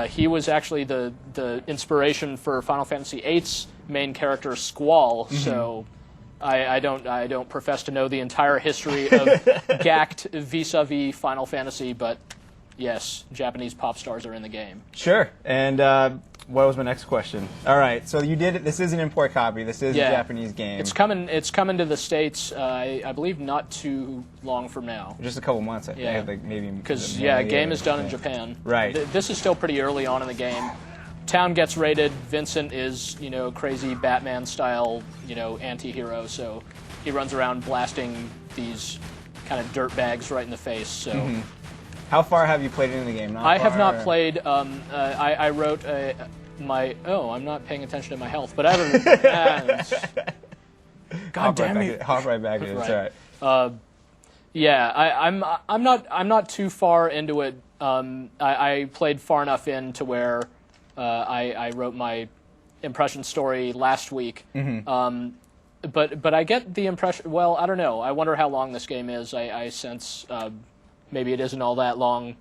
he was actually the inspiration for Final Fantasy VIII's main character, Squall. So I don't profess to know the entire history of Gact vis-a-vis Final Fantasy, but yes, Japanese pop stars are in the game. Sure. And what was my next question? All right, so you did it. This is an import copy. This is a Japanese game. It's coming to the States, I believe, not too long from now. Just a couple months, I think. Yeah. Maybe. Because, game is done in Japan. Right. This is still pretty early on in the game. Town gets raided. Vincent is, crazy Batman-style, anti-hero, so he runs around blasting these kind of dirt bags right in the face. So, How far have you played into the game? I have not played. I wrote I'm not paying attention to my health, but I haven't. God damn it! Hop right back in. It's Right. all right. I'm not too far into it. I played far enough in to where I wrote my impression story last week. but I get the impression. Well, I don't know. I wonder how long this game is. I sense maybe it isn't all that long.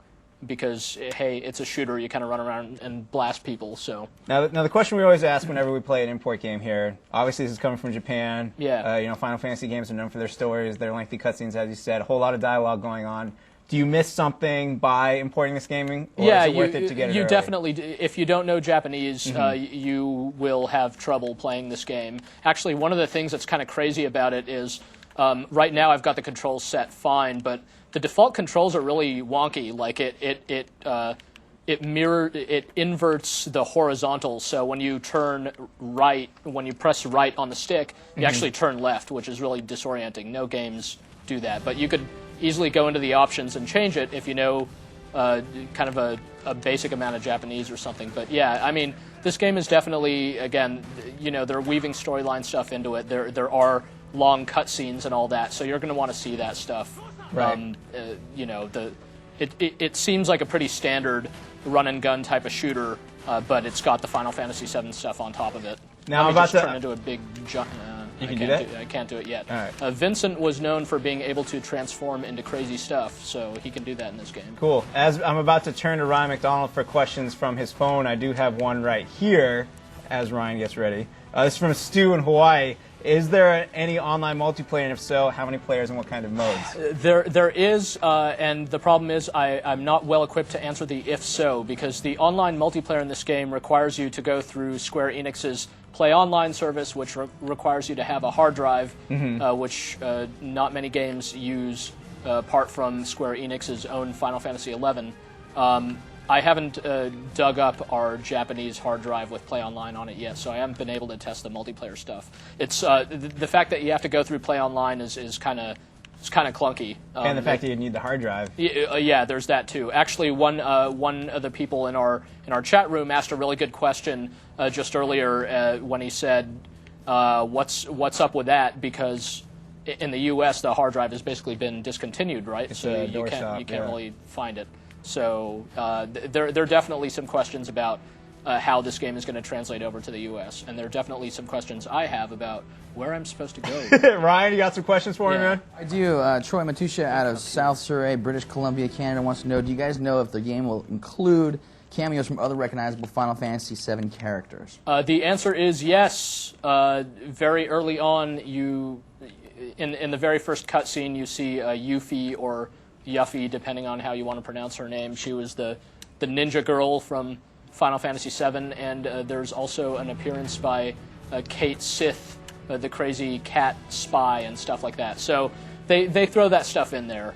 Because, hey, it's a shooter, you kind of run around and blast people, so. Now the question we always ask whenever we play an import game here, obviously this is coming from Japan. Yeah. Final Fantasy games are known for their stories, their lengthy cutscenes, as you said, a whole lot of dialogue going on. Do you miss something by importing this gaming? Or is it worth it to get it early? Definitely, if you don't know Japanese, you will have trouble playing this game. Actually, one of the things that's kind of crazy about it is, right now I've got the controls set fine, but the default controls are really wonky. Like it inverts the horizontal. So when you turn right, when you press right on the stick, you actually turn left, which is really disorienting. No games do that, but you could easily go into the options and change it if you know kind of a basic amount of Japanese or something. But yeah, I mean, this game is definitely, again, they're weaving storyline stuff into it. There are long cutscenes and all that, so you're going to want to see that stuff. Right. It seems like a pretty standard run and gun type of shooter, but it's got the Final Fantasy VII stuff on top of it. Now I'm about about to turn to into a big giant. You can do that? I can't do it yet. All right. Vincent was known for being able to transform into crazy stuff, so he can do that in this game. Cool. As I'm about to turn to Ryan McDonald for questions from his phone, I do have one right here as Ryan gets ready. This is from Stu in Hawaii. Is there any online multiplayer, and if so, how many players and what kind of modes? There is, and the problem is I'm not well equipped to answer the if so, because the online multiplayer in this game requires you to go through Square Enix's Play Online service, which requires you to have a hard drive, which not many games use apart from Square Enix's own Final Fantasy XI. I haven't dug up our Japanese hard drive with Play Online on it yet, so I haven't been able to test the multiplayer stuff. It's the fact that you have to go through Play Online is kind of clunky. And the fact that you need the hard drive. Yeah, there's that too. Actually, one of the people in our chat room asked a really good question just earlier when he said, "What's up with that?" Because in the U.S. the hard drive has basically been discontinued, right? It's so a you can't yeah. really find it. So there are definitely some questions about how this game is going to translate over to the U.S. And there are definitely some questions I have about where I'm supposed to go. Ryan, you got some questions for me, man? I do. Troy Matusha out of South Surrey, British Columbia, Canada wants to know, do you guys know if the game will include cameos from other recognizable Final Fantasy VII characters? The answer is yes. Very early on, in the very first cutscene, you see Yuffie or Yuffie, depending on how you want to pronounce her name. She was the ninja girl from Final Fantasy VII, and there's also an appearance by Kate Sith, the crazy cat spy and stuff like that. So they throw that stuff in there.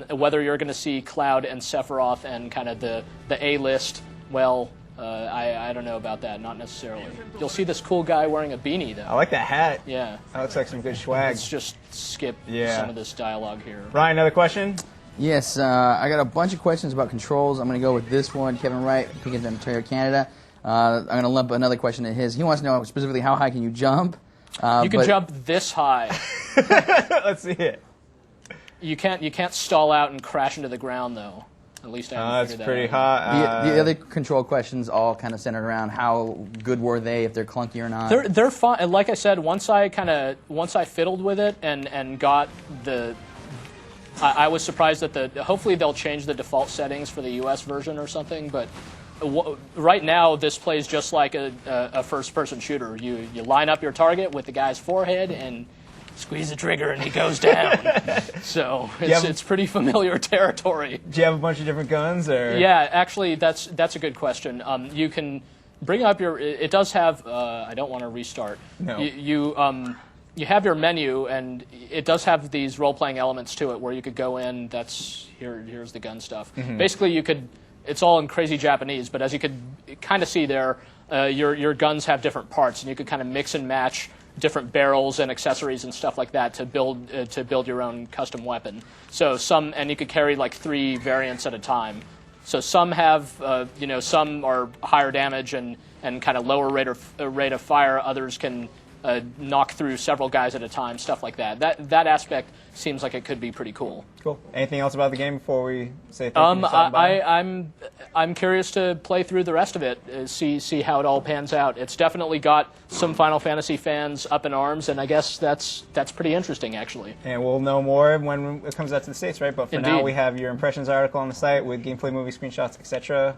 Whether you're going to see Cloud and Sephiroth and kind of the A-list, well, I don't know about that, not necessarily. You'll see this cool guy wearing a beanie, though. I like that hat. Yeah. That looks like some good swag. Let's just skip Yeah. some of this dialogue here. Ryan, another question? Yes, I got a bunch of questions about controls. I'm going to go with this one. Kevin Wright, Pickens, Ontario, Canada. I'm going to lump another question in his. He wants to know specifically how high can you jump? You can jump this high. Let's see it. You can't stall out and crash into the ground, though. At least I haven't That's figured pretty that out. hot. The other control questions all kind of centered around how good were they, if they're clunky or not. They're fine. Like I said, once I fiddled with it and got the. I was surprised that hopefully they'll change the default settings for the US version or something, but right now this plays just like a first-person shooter. You line up your target with the guy's forehead and squeeze the trigger and he goes down. So it's pretty familiar territory. Do you have a bunch of different guns? Or? Yeah, actually that's a good question. You can bring up your. It does have. I don't want to restart. No. You have your menu, and it does have these role-playing elements to it where you could go in, here's the gun stuff. Mm-hmm. Basically, it's all in crazy Japanese, but as you could kind of see there, your guns have different parts, and you could kind of mix and match different barrels and accessories and stuff like that to build your own custom weapon. So and you could carry like 3 variants at a time. So some have, some are higher damage and kind of lower rate of fire. Others can knock through several guys at a time, stuff like that. That aspect seems like it could be pretty cool. Cool. Anything else about the game before we say thank you? I'm curious to play through the rest of it, see how it all pans out. It's definitely got some Final Fantasy fans up in arms, and I guess that's pretty interesting, actually. And we'll know more when it comes out to the States, right? But for now, we have your impressions article on the site with gameplay, movie screenshots, etc.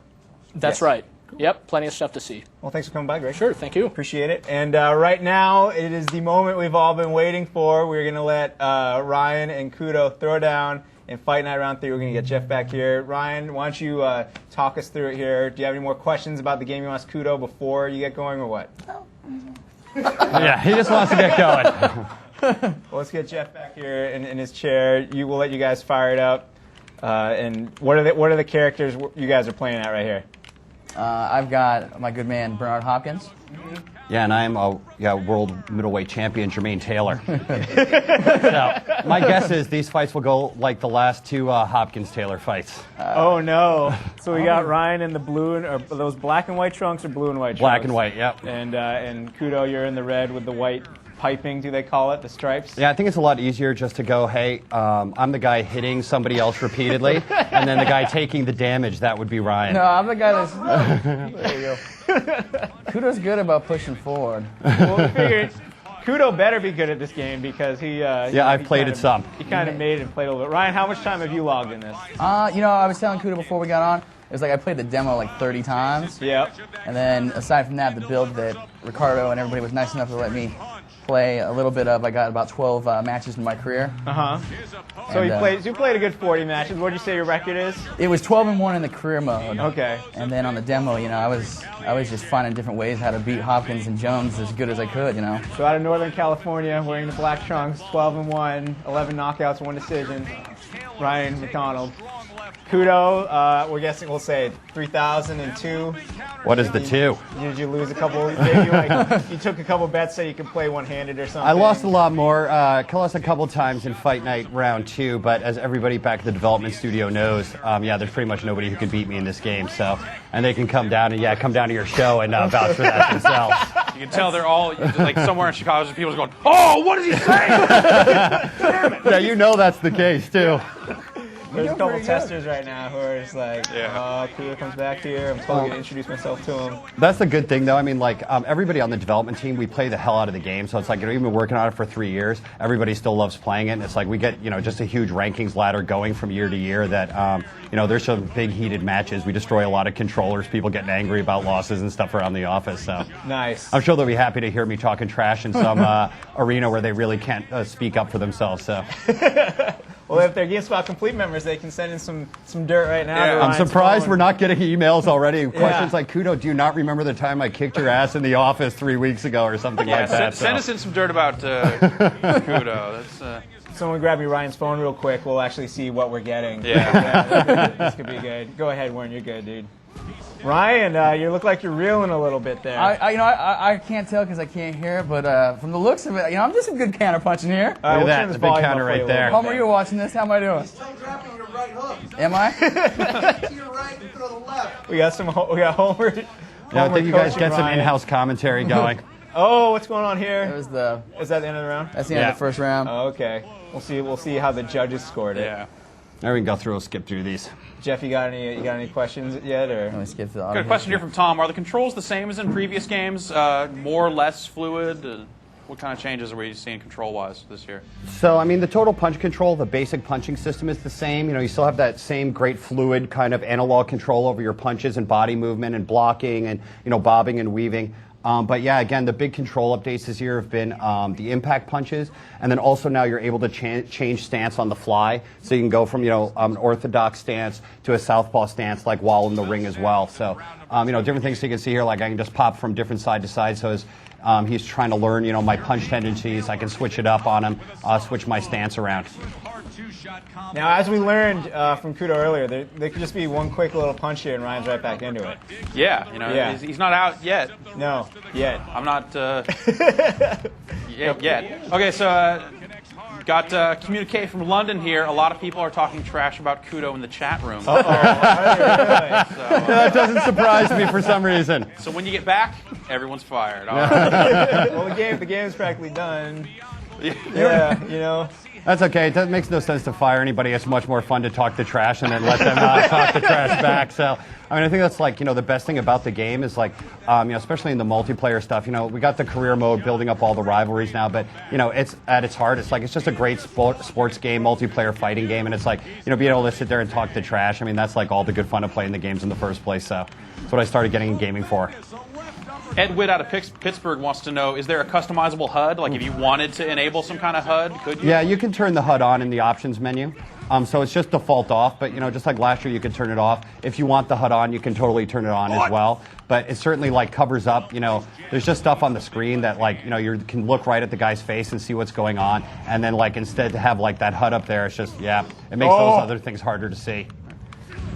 That's right. Yep, plenty of stuff to see. Well, thanks for coming by, Greg. Sure, thank you. Appreciate it. And right now, it is the moment we've all been waiting for. We're going to let Ryan and Kudo throw down in Fight Night Round 3. We're going to get Jeff back here. Ryan, why don't you talk us through it here? Do you have any more questions about the game you want to ask Kudo before you get going, or what? Yeah, he just wants to get going. Well, let's get Jeff back here in his chair. We'll let you guys fire it up. And what are the characters you guys are playing at right here? I've got my good man Bernard Hopkins. Yeah, and I'm world middleweight champion Jermaine Taylor. So, my guess is these fights will go like the last two Hopkins-Taylor fights. Oh no! So we got Ryan in the blue are those black and white trunks or blue and white trunks? Black and white, yep. And Kudo, you're in the red with the white piping, do they call it, the stripes? Yeah, I think it's a lot easier just to go, hey, I'm the guy hitting somebody else repeatedly, and then the guy taking the damage, that would be Ryan. No, I'm the guy that's... There you go. Kudo's good about pushing forward. Well, we figured Kudo better be good at this game because he... I've played it some. He kind of made it and played a little bit. Ryan, how much time have you logged in this? I was telling Kudo before we got on, it was like I played the demo like 30 times. Yep. And then aside from that, the build that Ricardo and everybody was nice enough to let me play a little bit of, I got about 12 matches in my career. Uh-huh. So you played a good 40 matches. What did you say your record is? It was 12-1 in the career mode. Okay. And then on the demo, I was just finding different ways how to beat Hopkins and Jones as good as I could, So out of Northern California, wearing the black trunks, 12-1, 11 knockouts, 1 decision. Ryan McDonald. Kudo, we're guessing we'll say 3,002. What is the 2? Did you lose a couple? Maybe you took a couple bets so you could play one-handed or something? I lost a lot more. Lost a couple times in Fight Night Round 2, but as everybody back at the development studio knows, there's pretty much nobody who can beat me in this game. So, and they can come down to your show and vouch for that themselves. You can tell they're all like somewhere in Chicago. There's people going, "Oh, what is he saying?" Yeah, that's the case too. There's a couple testers right now who are just like, Kudo comes back here. I'm totally going to introduce myself to him. That's the good thing, though. I mean, everybody on the development team, we play the hell out of the game. So it's like, we've been working on it for 3 years. Everybody still loves playing it. And it's like we get, just a huge rankings ladder going from year to year that, there's some big heated matches. We destroy a lot of controllers, people getting angry about losses and stuff around the office. So nice. I'm sure they'll be happy to hear me talking trash in some arena where they really can't speak up for themselves. So. Well, if they're GameSpot Complete members, they can send in some dirt right now. Yeah. I'm surprised we're not getting emails already. Questions like, Kudo, do you not remember the time I kicked your ass in the office 3 weeks ago or something like that? Send us in some dirt about Kudo. That's, Someone grab me Ryan's phone real quick. We'll actually see what we're getting. Yeah. This could be good. Go ahead, Warren. You're good, dude. Ryan, you look like you're reeling a little bit there. I can't tell because I can't hear it, but from the looks of it, I'm just a good counter punching here. All right, Look we'll at turn that, this the big volume counter up for you right a there. little bit. Homer, you're watching this. How am I doing? Still dropping your right hook. Am I? To your right and throw the left. We got Homer. Yeah, I think you guys coaching get some Ryan. in-house commentary going. Oh, what's going on here? That was Is that the end of the round? that's the end of the first round. Oh, okay. We'll see how the judges scored it. yeah. Now we can go through. We'll skip through these. Jeff, you got any questions yet, or? Let me skip to the Got a question here from Tom. Are the controls the same as in previous games? More, less fluid? What kind of changes are we seeing control-wise this year? So, I mean, the total punch control, the basic punching system is the same. You still have that same great fluid kind of analog control over your punches and body movement and blocking and, bobbing and weaving. But yeah, again, the big control updates this year have been the impact punches, and then also now you're able to change stance on the fly, so you can go from an orthodox stance to a southpaw stance, like while in the ring as well. So different things you can see here, like I can just pop from different side to side. So as he's trying to learn my punch tendencies, I can switch it up on him, switch my stance around. Now, as we learned from Kudo earlier, there could just be one quick little punch here and Ryan's right back into it. Yeah, he's not out yet. No, yet. I'm not yet. Okay, so Got communique from London here. A lot of people are talking trash about Kudo in the chat room. That doesn't surprise me for some reason. So when you get back, everyone's fired. All right. Well, the game's practically done. Yeah, you know. That's okay. It makes no sense to fire anybody. It's much more fun to talk the trash and then let them talk the trash back. So, I mean, I think that's like, the best thing about the game is like, especially in the multiplayer stuff, we got the career mode building up all the rivalries now, but, it's at its heart, it's just a great sports game, multiplayer fighting game. And it's like, being able to sit there and talk the trash. I mean, that's like all the good fun of playing the games in the first place. So that's what I started getting in gaming for. Ed Witt out of Pittsburgh wants to know, is there a customizable HUD? Like if you wanted to enable some kind of HUD, could you? Yeah, you can turn the HUD on in the options menu. So it's just default off, but just like last year you could turn it off. If you want the HUD on, you can totally turn it on as well. But it certainly like covers up, there's just stuff on the screen that like, you can look right at the guy's face and see what's going on. And then like instead to have like that HUD up there, it's just, it makes those other things harder to see.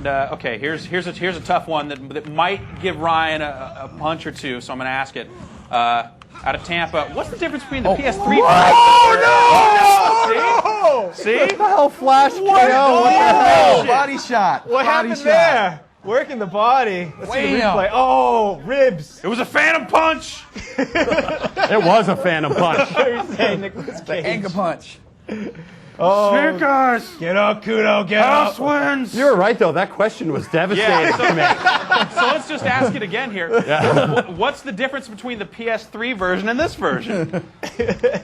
Okay, here's a tough one that might give Ryan a punch or two, so I'm going to ask it. Out of Tampa, what's the difference between the PS3? Oh, no! See? What the hell, Flash KO? What the hell? Body shot. What happened there? Working the body. Let's see the replay. Oh, ribs. It was a phantom punch. It was a phantom punch. Nicholas Cage. Anger punch. Oh, Snickers. get up, Kudo, get up. House wins. You were right, though. That question was devastating to me. So let's just ask it again here. What's the difference between the PS3 version and this version?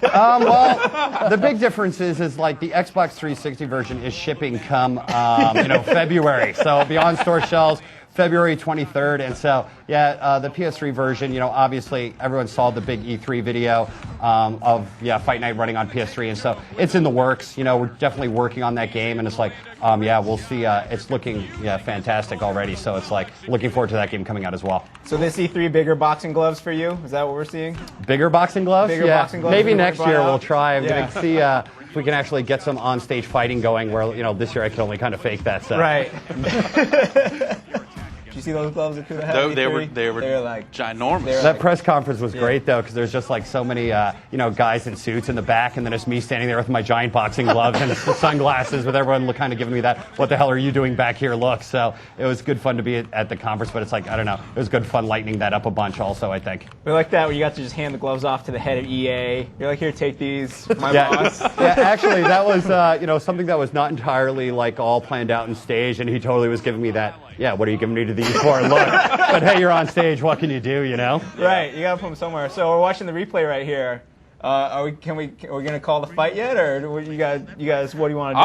Well, the big difference is like the Xbox 360 version is shipping come, February. So it'll be on store shelves February 23rd. And so, the PS3 version, obviously everyone saw the big E3 video of Fight Night running on PS3. And so it's in the works. We're definitely working on that game. And it's like, we'll see. It's looking fantastic already. So it's like looking forward to that game coming out as well. So this E3 bigger boxing gloves for you? Is that what we're seeing? Bigger boxing gloves? Bigger boxing gloves. Maybe next year we'll try. I'm Yeah. going to see if we can actually get some on-stage fighting going where, this year I can only kind of fake that. So. Right. Did you see those gloves that Kudo had? They were like ginormous. That press conference was great, though, because there's just like so many, guys in suits in the back, and then it's me standing there with my giant boxing gloves and sunglasses, with everyone kind of giving me that "what the hell are you doing back here" look. So it was good fun to be at the conference, but it's like, I don't know, it was good fun lightening that up a bunch also, I think. We like that when you got to just hand the gloves off to the head of EA. You're like, here, take these, my boss. Yeah, actually, that was something that was not entirely like all planned out in stage, and he totally was giving me that. Yeah, what are you giving me to these for? Look, but hey, you're on stage. What can you do? Right, you gotta put them somewhere. So we're watching the replay right here. Are we gonna call the fight yet, or you guys? What do you want to do?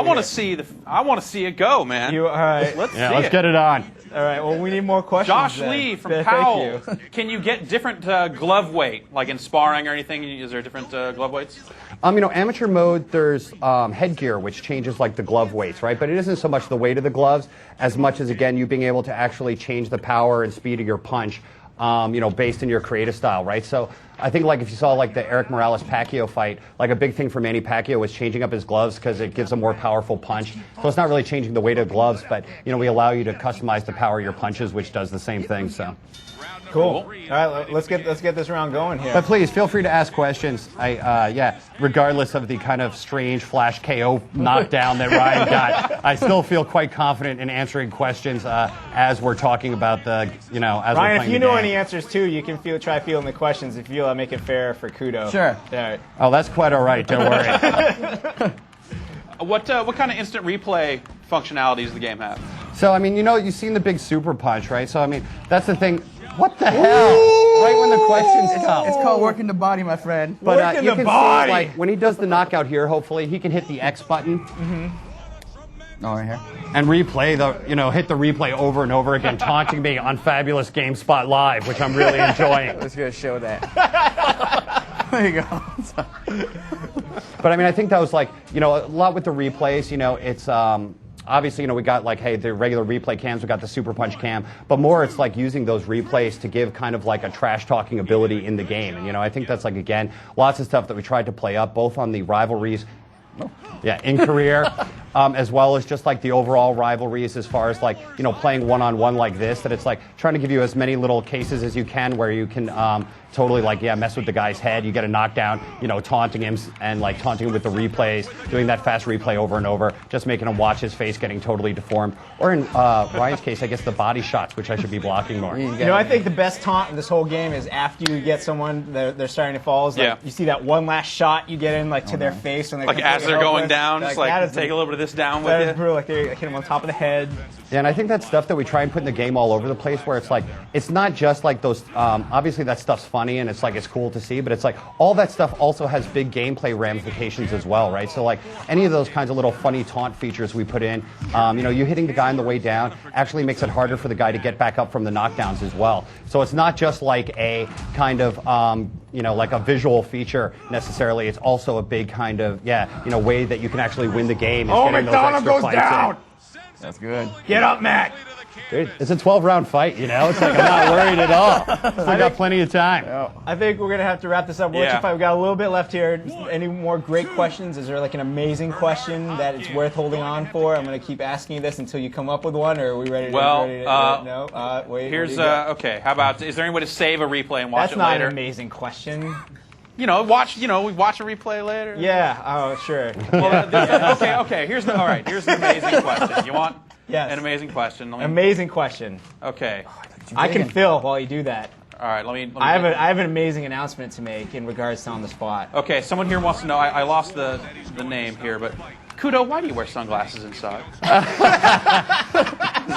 I want to see it go, man. All right. Let's get it on. All right. Well, we need more questions. Josh then. Lee from Thank Powell. you. Can you get different glove weight, like in sparring or anything? Is there different glove weights? Amateur mode, there's headgear, which changes like the glove weights, right? But it isn't so much the weight of the gloves as much as, again, you being able to actually change the power and speed of your punch, based in your creative style, right? So I think like if you saw like the Eric Morales-Pacquiao fight, like a big thing for Manny Pacquiao was changing up his gloves because it gives a more powerful punch. So it's not really changing the weight of gloves, but, we allow you to customize the power of your punches, which does the same thing, so. Cool. All right, let's get this round going here. But please feel free to ask questions. Regardless of the kind of strange Flash KO knockdown that Ryan got, I still feel quite confident in answering questions as we're talking about the, as we're Ryan, playing if you the know game. any answers too, you can try fielding the questions if you feel I make it fair for Kudo. Sure. All right. Oh, that's quite all right. Don't worry. What kind of instant replay functionality does the game have? So you've seen the big super punch, right? So that's the thing. What the hell? Right when the questions come. It's called working the body, my friend. But Working you the can body. see, like, when he does the knockout here, hopefully, he can hit the X button. Oh, right here. And replay hit the replay over and over again, taunting me on Fabulous GameSpot Live, which I'm really enjoying. Let's go show that. There you go. But I think that was like, a lot with the replays, it's, obviously, we got like, hey, the regular replay cams, we got the Super Punch cam, but more it's like using those replays to give kind of like a trash talking ability in the game. And, I think that's like, again, lots of stuff that we tried to play up, both on the rivalries, in career, as well as just like the overall rivalries as far as like, playing one-on-one like this, that it's like trying to give you as many little cases as you can where you can, totally like, yeah, mess with the guy's head. You get a knockdown, you know, taunting him and like taunting him with the replays, doing that fast replay over and over, just making him watch his face getting totally deformed. Or in Ryan's case, I guess the body shots, which I should be blocking more. You know, I think the best taunt in this whole game is after you get someone, they're starting to fall. Like, you see that one last shot you get in like to their face when they like as they're going down, like, just like take a little bit of this down with that you. is brutal. Like they hit him on top of the head. Yeah, and I think that's stuff that we try and put in the game all over the place where it's like, it's not just like those, obviously that stuff's funny and it's like, it's cool to see, but it's like all that stuff also has big gameplay ramifications as well, right? So like any of those kinds of little funny taunt features we put in, you know, you hitting the guy on the way down actually makes it harder for the guy to get back up from the knockdowns as well. So it's not just like a kind of, you know, like a visual feature necessarily. It's also a big kind of, you know, way that you can actually win the game. Oh, McDonald goes down! That's good. Get up, Mac! Dude, it's a 12-round fight, you know? It's like, I'm not worried at all. I got plenty of time. I think we're going to have to wrap this up. We'll let you fight. We've got a little bit left here. Any more great questions? Is there like an amazing question that it's worth holding on for? I'm going to keep asking you this until you come up with one, or are we ready to no? Wait. Here's, okay, how about, is there any way to save a replay and watch That's it later? not an amazing question. We watch a replay later. Yeah, oh, sure. Well, okay, here's the amazing question. You want an amazing question? Amazing question. Okay. I can fill while you do that. All right, let me I have an amazing announcement to make in regards to On the Spot. Okay, someone here wants to know, I lost the name here, but Kudo, why do you wear sunglasses inside?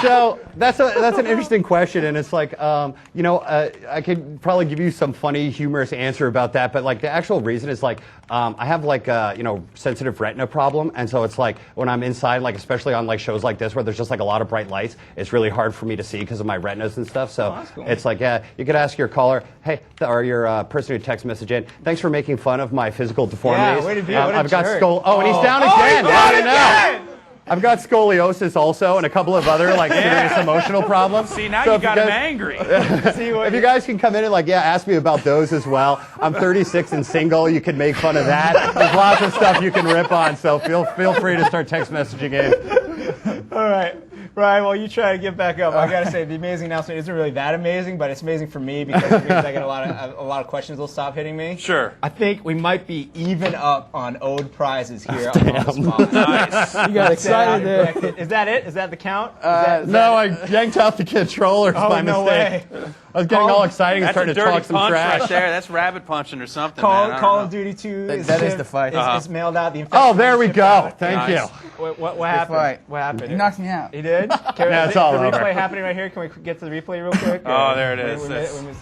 So that's an interesting question, and it's like, you know, I could probably give you some funny, humorous answer about that, but like the actual reason is like, I have like a, you know, sensitive retina problem, and so it's like when I'm inside, like especially on like shows like this where there's just like a lot of bright lights, it's really hard for me to see because of my retinas and stuff. So cool. It's like, you could ask your caller, hey, or your person who text message in, thanks for making fun of my physical deformities. Yeah, way to be. I've got and he's down again. I don't know. I've got scoliosis also and a couple of other like serious emotional problems. See, now you got him angry. If you guys can come in and like, ask me about those as well. I'm 36 and single. You can make fun of that. There's lots of stuff you can rip on, so feel free to start text messaging in. All right. Ryan, while you try to get back up, I gotta say the amazing announcement isn't really that amazing, but it's amazing for me because it means I get a lot of questions will stop hitting me. Sure. I think we might be even up on owed prizes here on the spot. Nice. You got excited there. Is that it? Is that the count? No, I yanked out the controllers by no mistake. way. I was getting all excited and That's starting a to dirty talk some punch trash. right there. That's rabbit punching or something. Call of Duty 2 That is the fight. It's mailed out. Oh, there we go. Thank Nice. you. What happened? fight. What happened? You knocked me out. He did? Yeah, it's all the over. replay happening right here. Can we get to the replay real quick? Oh, there it is.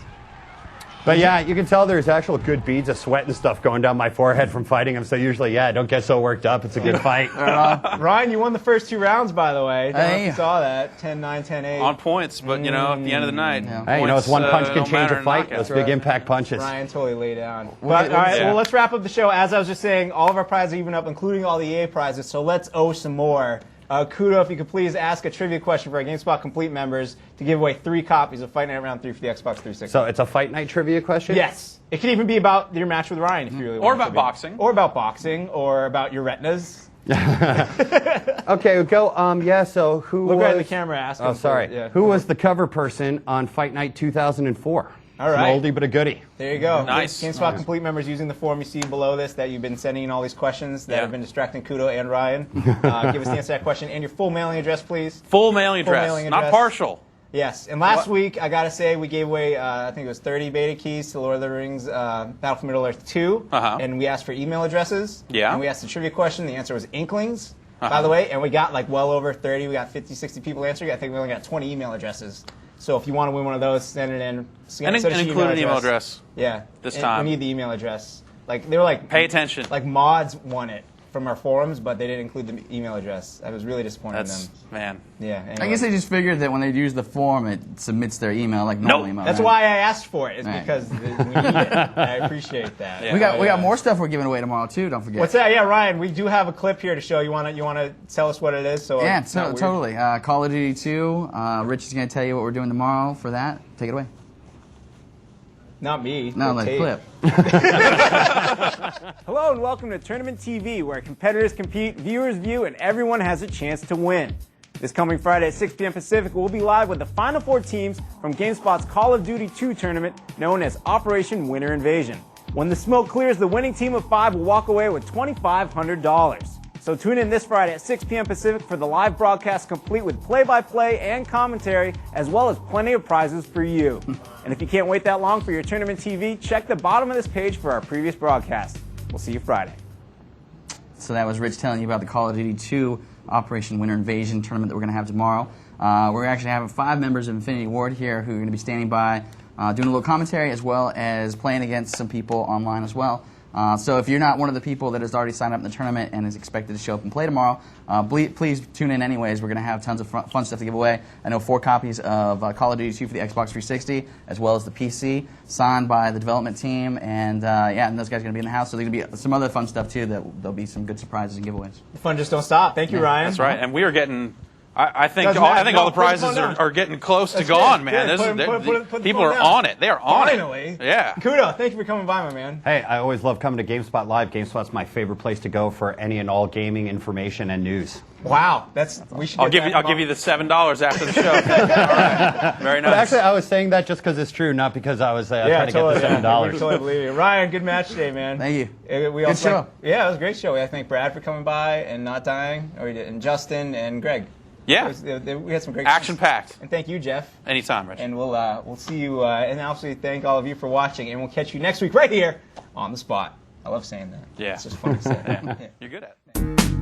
But yeah, you can tell there's actual good beads of sweat and stuff going down my forehead from fighting him. So usually, don't get so worked up. It's a good fight. Ryan, you won the first 2 rounds, by the way. Don't know if Hey. you saw that. 10-9, 10-8. On points, but at the end of the night, Hey, you know, it's one punch can don't change matter a in fight. knockouts. Those big impact punches. Ryan totally laid down. But, all right, Yeah. well, let's wrap up the show. As I was just saying, all of our prizes are even up, including all the EA prizes, so let's owe some more. Kudo, if you could please ask a trivia question for our GameSpot Complete members to give away 3 copies of Fight Night Round 3 for the Xbox 360. So it's a fight night trivia question? Yes. It could even be about your match with Ryan if you really want Or it to about be. boxing. Or about boxing, or about your retinas. Okay, go. So who Look was... right at the camera, ask Oh, him. sorry. Yeah. Who was the cover person on Fight Night 2004? All right. An oldie but a goodie. There you go. Nice. GameSpot Complete members using the form you see below this that you've been sending in all these questions that have been distracting Kudo and Ryan. Give us the answer to that question and your full mailing address, please. Full mailing address, mailing not address. partial. Yes. And last week, I got to say, we gave away, I think it was 30 beta keys to Lord of the Rings Battle for Middle-earth 2. And we asked for email addresses. Yeah. And we asked the trivia question. The answer was Inklings, by the way. And we got like well over 30. We got 50, 60 people answering. I think we only got 20 email addresses. So if you want to win one of those, send it in. And include an email address. Yeah. This And time. we need the email address. Like they were like Pay attention. Like mods won it from our forums, but they didn't include the email address. I was really disappointed in them. Man. Yeah. I Anyway. guess they just figured that when they use the form, it submits their email like normal email. That's right? why I asked for it. Is Right. because we need it. I appreciate that. Yeah. We got more stuff we're giving away tomorrow too. Don't forget. What's that? Yeah, Ryan. We do have a clip here to show. You wanna tell us what it is? So Yeah, it's not weird. totally. Call of Duty 2. Rich is going to tell you what we're doing tomorrow for that. Take it away. Not me. No, the like tape. clip. Hello and welcome to Tournament TV, where competitors compete, viewers view, and everyone has a chance to win. This coming Friday at 6 p.m. Pacific, we'll be live with the final 4 teams from GameSpot's Call of Duty 2 tournament known as Operation Winter Invasion. When the smoke clears, the winning team of 5 will walk away with $2,500. So tune in this Friday at 6 p.m. Pacific for the live broadcast complete with play-by-play and commentary, as well as plenty of prizes for you. And if you can't wait that long for your tournament TV, check the bottom of this page for our previous broadcast. We'll see you Friday. So that was Rich telling you about the Call of Duty 2 Operation Winter Invasion tournament that we're going to have tomorrow. We're actually having 5 members of Infinity Ward here who are going to be standing by, doing a little commentary, as well as playing against some people online as well. So if you're not one of the people that has already signed up in the tournament and is expected to show up and play tomorrow, please tune in anyways. We're going to have tons of fun stuff to give away. I know 4 copies of Call of Duty 2 for the Xbox 360, as well as the PC, signed by the development team. And and those guys are going to be in the house. So there's going to be some other fun stuff too. There'll be some good surprises and giveaways. The fun just don't stop. Thank you, Ryan. That's right. And we are getting... I think all the prizes are getting close to gone, man. People are on it. They are on it. Finally. Yeah. Kudo, thank you for coming by, my man. Hey, I always love coming to GameSpot Live. GameSpot's my favorite place to go for any and all gaming information and news. Wow, we should. I'll give you the $7 after the show. All right. Very nice. But actually, I was saying that just because it's true, not because I was trying to get the $7. We totally believe you. Ryan, good match today, man. Thank you. Good show. Yeah, it was a great show. I thank Brad for coming by and not dying, and Justin and Greg. Yeah. We had some great action-packed. And thank you, Jeff. Anytime, Rich. And we'll see you, and obviously thank all of you for watching, and we'll catch you next week right here on The Spot. I love saying that. Yeah. It's just fun to say. Yeah. You're good at it.